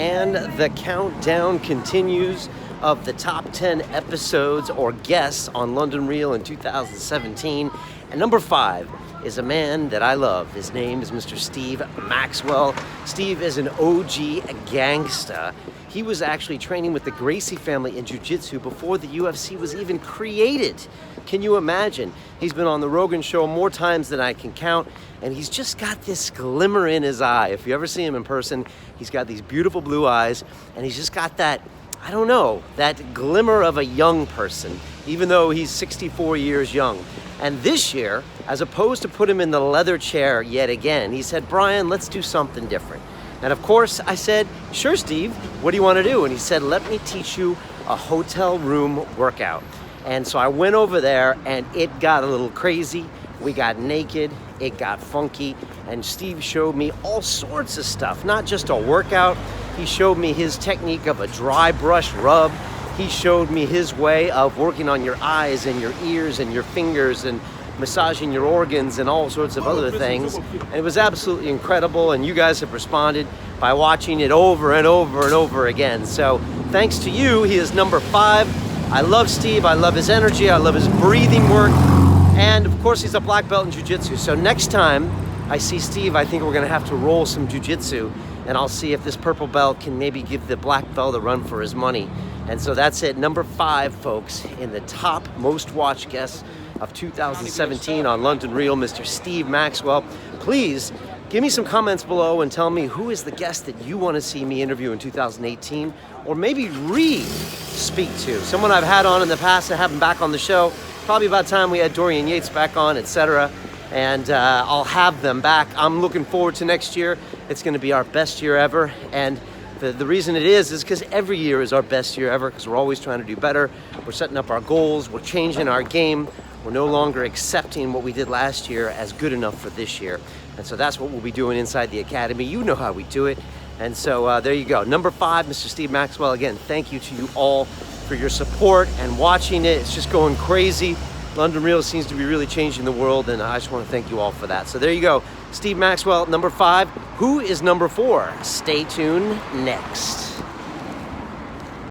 And the countdown continues of the top 10 episodes or guests on London Real in 2017. And number 5 is a man that I love. His name is Mr. Steve Maxwell. Steve is an OG gangsta. He was actually training with the Gracie family in jiu-jitsu before the UFC was even created. Can you imagine? He's been on the Rogan show more times than I can count, and he's just got this glimmer in his eye. If you ever see him in person, he's got these beautiful blue eyes, and he's just got that, I don't know, that glimmer of a young person, even though he's 64 years young. And this year, as opposed to put him in the leather chair yet again, he said, Brian, let's do something different. And of course, I said, sure, Steve, what do you want to do? And he said, let me teach you a hotel room workout. And so I went over there, and it got a little crazy. We got naked, it got funky, and Steve showed me all sorts of stuff, not just a workout. He showed me his technique of a dry brush rub. He showed me his way of working on your eyes and your ears and your fingers and massaging your organs and all sorts of other things. And it was absolutely incredible, and you guys have responded by watching it over and over and over again. So thanks to you, he is number 5. I love Steve, I love his energy, I love his breathing work, and of course he's a black belt in jiu-jitsu. So next time I see Steve, I think we're gonna have to roll some jiu-jitsu, and I'll see if this purple belt can maybe give the black belt a run for his money. And so that's it, number 5, folks, in the top most watched guests of 2017 on London Real, Mr. Steve Maxwell. Please give me some comments below and tell me who is the guest that you want to see me interview in 2018, or maybe re-speak to. Someone I've had on in the past, I have him back on the show. Probably about time we had Dorian Yates back on, etc. And I'll have them back. I'm looking forward to next year. It's going to be our best year ever. And the reason it is because every year is our best year ever, because we're always trying to do better. We're setting up our goals. We're changing our game. We're no longer accepting what we did last year as good enough for this year. And so that's what we'll be doing inside the Academy. You know how we do it. And so there you go. Number 5, Mr. Steve Maxwell. Again, thank you to you all for your support and watching it. It's just going crazy. London Real seems to be really changing the world, and I just want to thank you all for that. So there you go. Steve Maxwell, number 5. Who is number 4? Stay tuned next.